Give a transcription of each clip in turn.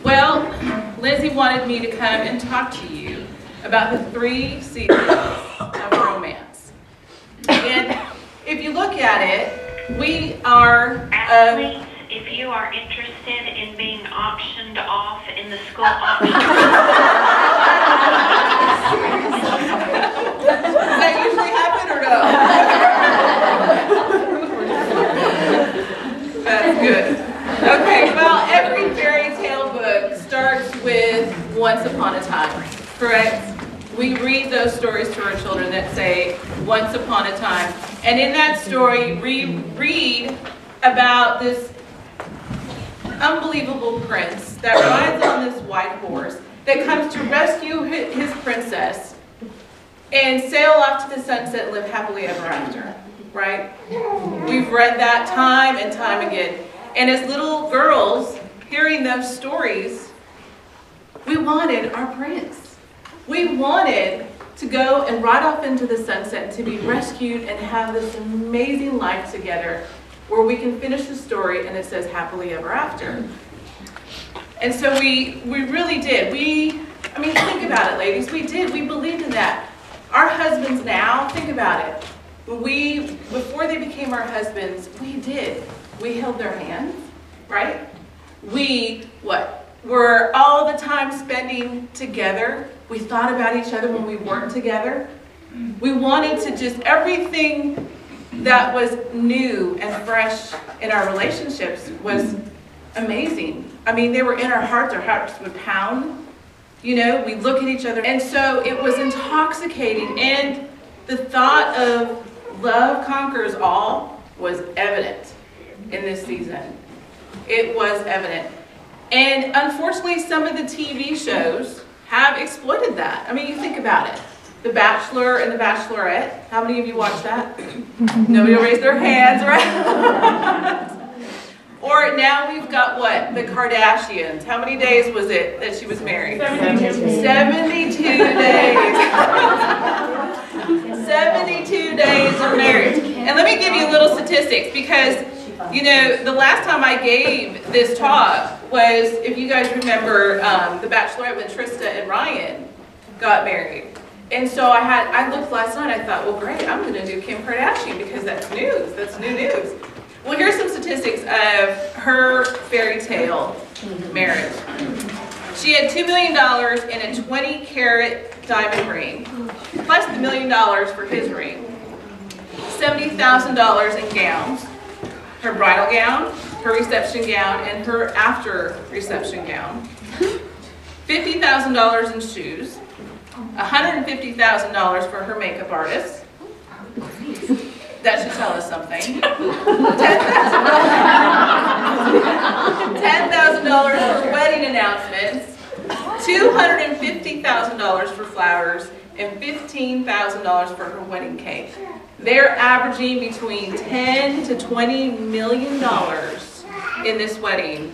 Well, Lindsay wanted me to come and talk to you about the 3 seasons of romance. And if you look at it, we are... Athletes, if you are interested in being auctioned off in the school auction... Does that usually happen or no? That's good. Okay, well, every fairy tale book starts with once upon a time, correct? We read those stories to our children that say once upon a time. And in that story, we read about this unbelievable prince that rides on this white horse that comes to rescue his princess and sail off to the sunset and live happily ever after, right? We've read that time and time again. And as little girls, hearing those stories, we wanted our prince. We wanted to go and ride off into the sunset, to be rescued and have this amazing life together where we can finish the story and it says happily ever after. And so we really did. I mean, think about it, ladies. We did. We believed in that. Our husbands now, think about it. Before they became our husbands, we did. We held their hands, right? We, were all the time spending together. We thought about each other when we weren't together. We wanted to just, everything that was new and fresh in our relationships was amazing. I mean, they were in our hearts would pound. You know, we'd look at each other. And so it was intoxicating. And the thought of love conquers all was evident in this season. It was evident. And unfortunately, some of the TV shows have exploited that. I mean, you think about it. The Bachelor and the Bachelorette. How many of you watch that? Nobody will raise their hands, right? Or now we've got what? The Kardashians. How many days was it that she was married? 72 days. 72 days of marriage. And let me give you a little statistics because, you know, the last time I gave this talk was, if you guys remember, the Bachelorette when Trista and Ryan got married. And so I looked last night, I thought, well great, I'm going to do Kim Kardashian because that's news, that's new news. Well, here's some statistics of her fairy tale marriage. She had $2 million in a 20-carat diamond ring, plus the $1 million for his ring. $70,000 in gowns, her bridal gown, her reception gown, and her after reception gown. $50,000 in shoes. $150,000 for her makeup artist. That should tell us something. $10,000 for wedding announcements. $250,000 for flowers, and $15,000 for her wedding cake. They're averaging between $10 to $20 million in this wedding,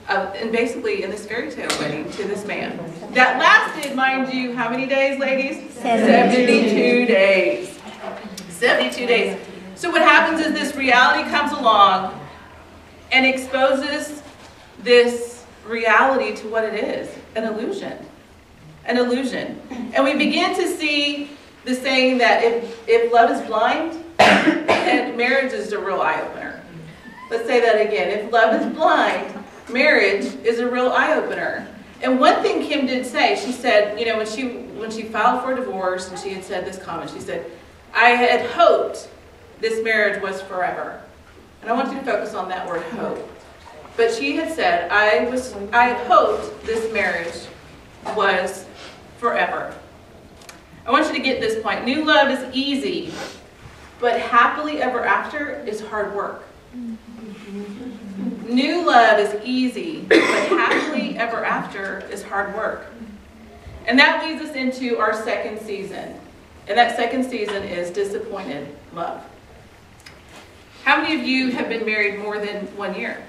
and basically in this fairy tale wedding to this man. That lasted, mind you, how many days, ladies? 72 days. 72 days. So what happens is this reality comes along and exposes this reality to what it is, an illusion. An illusion. And we begin to see the saying that if love is blind, then marriage is a real eye-opener. Let's say that again. If love is blind, marriage is a real eye-opener. And one thing Kim did say, she said, you know, when she filed for divorce, and she had said this comment, she said, I had hoped this marriage was forever. And I want you to focus on that word hope. But she had said, I had hoped this marriage was forever. I want you to get this point. New love is easy, but happily ever after is hard work. New love is easy, but happily ever after is hard work. And that leads us into our second season. And that second season is disappointed love. How many of you have been married more than 1 year?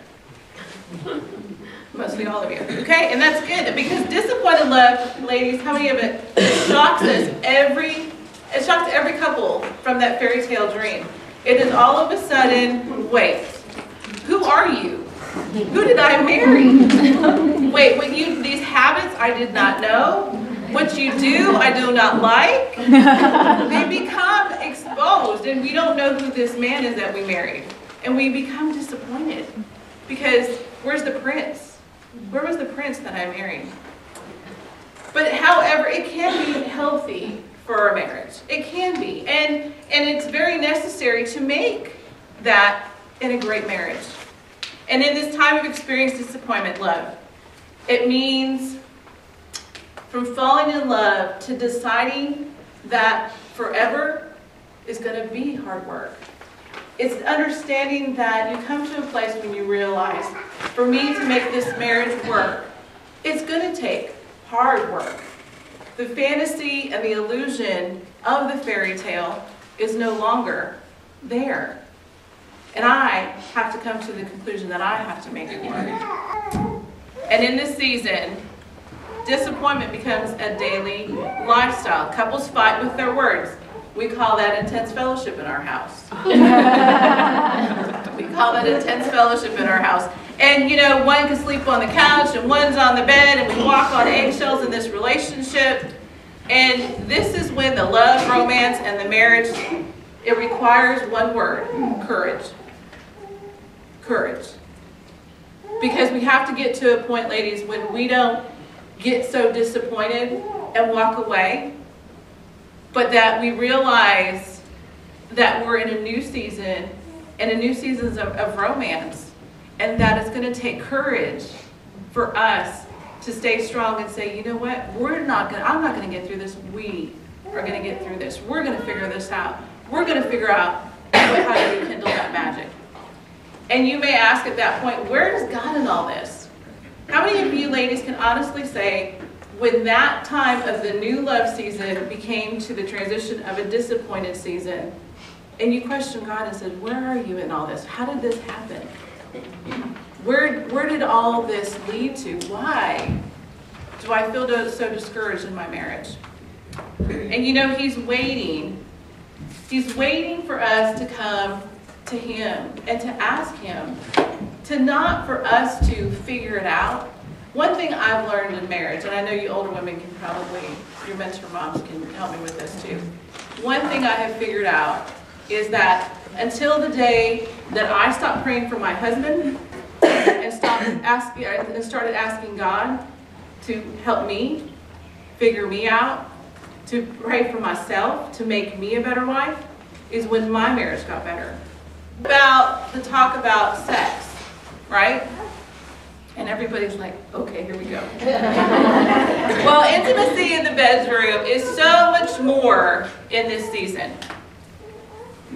Mostly all of you. Okay, and that's good because disappointed love, ladies, how many of it shocks us it shocks every couple from that fairy tale dream. It is all of a sudden, wait, who are you? Who did I marry? wait, these habits I did not know. What you do, I do not like. They become exposed, and we don't know who this man is that we married. And we become disappointed because where's the prince? Where was the prince that I married? But however, it can be healthy for a marriage. It can be. And it's very necessary to make that in a great marriage. And in this time of experience, disappointment, love. It means from falling in love to deciding that forever is going to be hard work. It's understanding that you come to a place when you realize, for me to make this marriage work, it's going to take hard work. The fantasy and the illusion of the fairy tale is no longer there. And I have to come to the conclusion that I have to make it work. And in this season, disappointment becomes a daily lifestyle. Couples fight with their words. We call that intense fellowship in our house. We call that intense fellowship in our house. And you know, one can sleep on the couch and one's on the bed, and we walk on eggshells in this relationship. And this is when the love, romance, and the marriage, it requires one word: courage. Courage. Because we have to get to a point, ladies, when we don't get so disappointed and walk away, but that we realize that we're in a new season, and a new season of romance, and that it's going to take courage for us to stay strong and say, you know what, I'm not going to get through this. We are going to get through this. We're going to figure this out. We're going to figure out how to rekindle that magic. And you may ask at that point, where is God in all this? How many of you ladies can honestly say, when that time of the new love season became to the transition of a disappointed season, and you questioned God and said, where are you in all this? How did this happen? Where did all this lead to? Why do I feel so discouraged in my marriage? And you know, He's waiting. He's waiting for us to come to Him and to ask Him, to not for us to figure it out. One thing I've learned in marriage, and I know you older women can probably, your mentor moms can help me with this too. One thing I have figured out is that until the day that I stopped praying for my husband and started asking God to help me, figure me out, to pray for myself, to make me a better wife, is when my marriage got better. About the talk about sex, right? And everybody's like, okay, here we go. Well, intimacy in the bedroom is so much more in this season.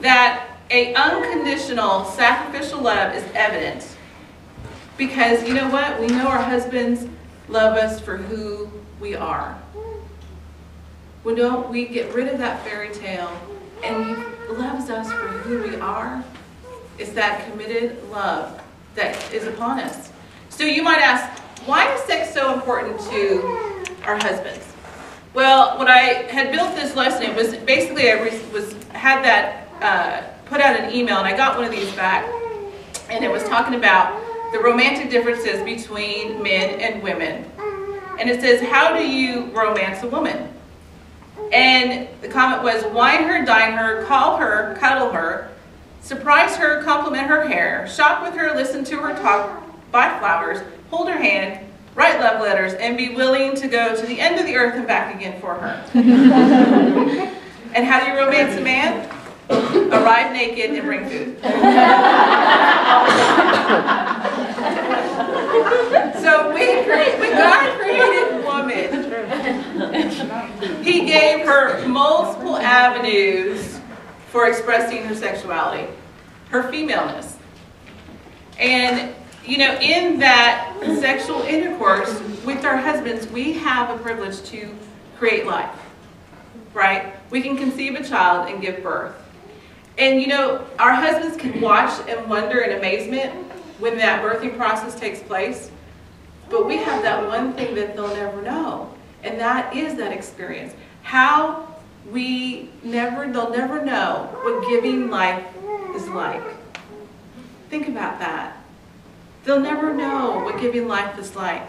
That an unconditional, sacrificial love is evident. Because you know what? We know our husbands love us for who we are. When we get rid of that fairy tale and He loves us for who we are, it's that committed love that is upon us. So you might ask, why is sex so important to our husbands? Well, when I had built this lesson, it was basically put out an email, and I got one of these back, and it was talking about the romantic differences between men and women. And it says, how do you romance a woman? And the comment was, wine her, dine her, call her, cuddle her, surprise her, compliment her hair, shop with her, listen to her talk, buy flowers, hold her hand, write love letters, and be willing to go to the end of the earth and back again for her. And how do you romance a man? Arrive naked and bring food. So when God created woman, He gave her multiple avenues for expressing her sexuality, her femaleness. And you know, in that sexual intercourse with our husbands, we have a privilege to create life, right? We can conceive a child and give birth. And you know, our husbands can watch and wonder in amazement when that birthing process takes place. But we have that one thing that they'll never know, and that is that experience. How they'll never know what giving life is like. Think about that. They'll never know what giving life is like.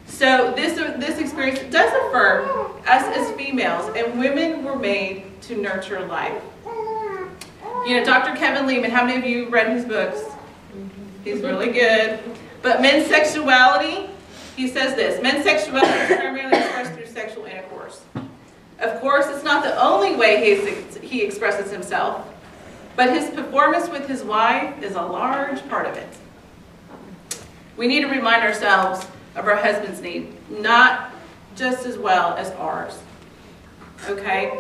So this experience does affirm us as females, and women were made to nurture life. You know, Dr. Kevin Lehman, how many of you read his books? He's really good. But men's sexuality, he says this, men's sexuality is primarily expressed through sexual intercourse. Of course, it's not the only way he expresses himself, but his performance with his wife is a large part of it. We need to remind ourselves of our husband's need, not just as well as ours. Okay?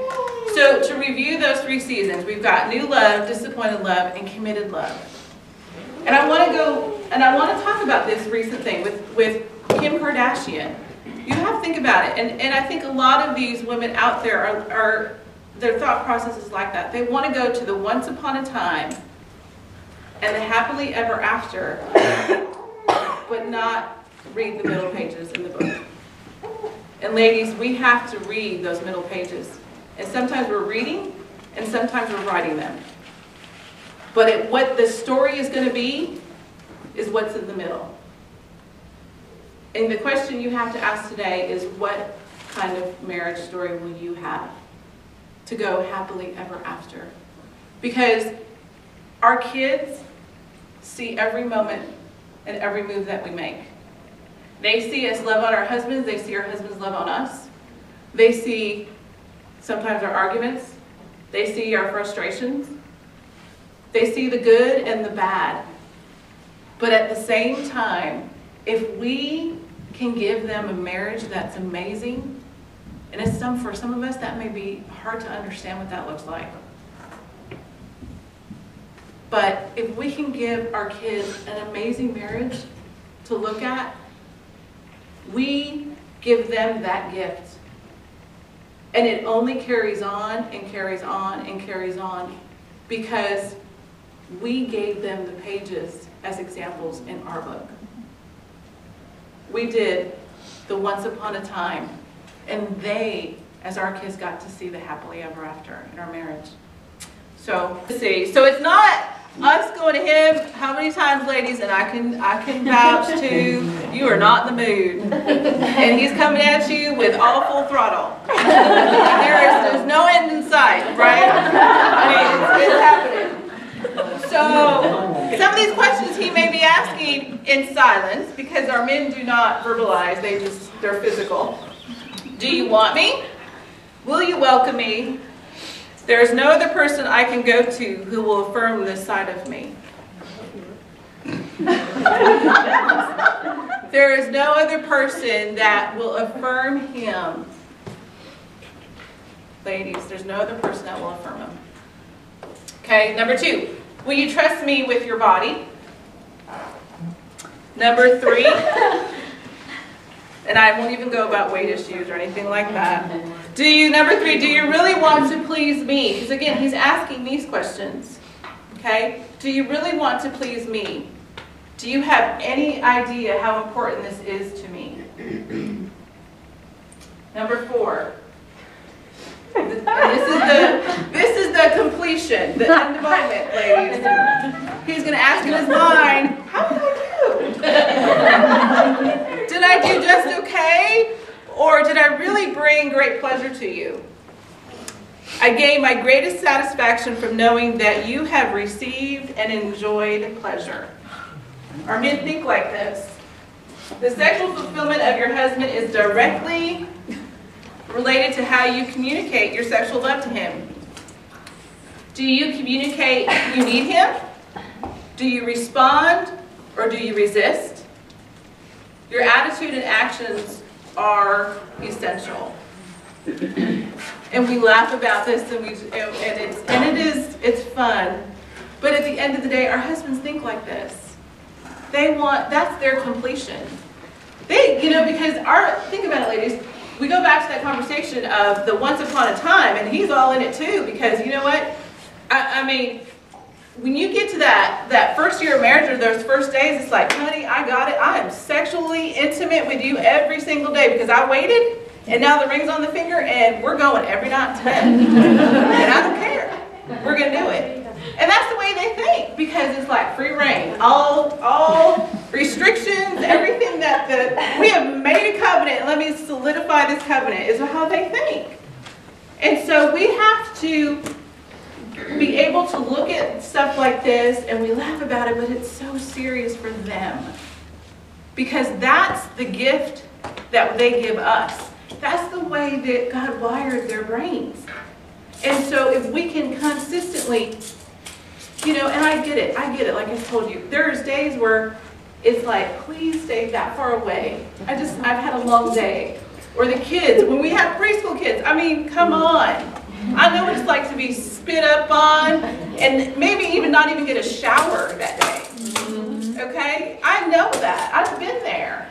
So to review those 3 seasons, we've got new love, disappointed love, and committed love. And I want to talk about this recent thing with Kim Kardashian. You have to think about it. And I think a lot of these women out there are their thought process is like that. They want to go to the once upon a time and the happily ever after, but not read the middle pages in the book. And ladies, we have to read those middle pages. And sometimes we're reading, and sometimes we're writing them. But what the story is going to be is what's in the middle. And the question you have to ask today is, what kind of marriage story will you have to go happily ever after? Because our kids see every moment and every move that we make. They see us love on our husbands. They see our husbands love on us. They see sometimes our arguments. They see our frustrations. They see the good and the bad. But at the same time, if we can give them a marriage that's amazing, and it's for some of us, that may be hard to understand what that looks like. But if we can give our kids an amazing marriage to look at, we give them that gift. And it only carries on and carries on and carries on because we gave them the pages as examples in our book. We did the once upon a time, and they, as our kids, got to see the happily ever after in our marriage. So, let's see. So it's not us going to him. How many times, ladies, and I can vouch to, you are not in the mood. And he's coming at you with all full throttle. There's no end in sight, right? I mean, it's happening. So some of these questions he may be asking in silence, because our men do not verbalize, they're physical. Do you want me? Will you welcome me? There is no other person I can go to who will affirm this side of me. There is no other person that will affirm him. Ladies, there's no other person that will affirm him. Okay, number 2. Will you trust me with your body? Number 3, and I won't even go about weight issues or anything like that. Number 3, do you really want to please me? Because again, he's asking these questions. Okay? Do you really want to please me? Do you have any idea how important this is to me? Number 4. This is the completion, the end moment, ladies. He's going to ask in his mind, how did I do? Did I do just okay? Or did I really bring great pleasure to you? I gain my greatest satisfaction from knowing that you have received and enjoyed pleasure. Our men think like this. The sexual fulfillment of your husband is directly related to how you communicate your sexual love to him. Do you communicate you need him? Do you respond or do you resist? Your attitude and actions are essential. And we laugh about this, and it's fun. But at the end of the day, our husbands think like this. That's their completion. Because think about it, ladies. We go back to that conversation of the once upon a time, and he's all in it too, because you know what? I mean, when you get to that first year of marriage or those first days, it's like, honey, I got it. I am sexually intimate with you every single day because I waited, and now the ring's on the finger, and we're going every night to bed. And I don't care. We're going to do it. And that's the way they think, because it's like free reign. All restrictions, everything that we have made a let me solidify this covenant, is how they think. And so we have to be able to look at stuff like this and we laugh about it, but it's so serious for them. Because that's the gift that they give us. That's the way that God wired their brains. And so if we can consistently, you know, and I get it, like I told you. There's days where it's like, please stay that far away. I've had a long day. Or the kids, when we have preschool kids, I mean, come on. I know what it's like to be spit up on and maybe even not even get a shower that day. Okay? I know that. I've been there.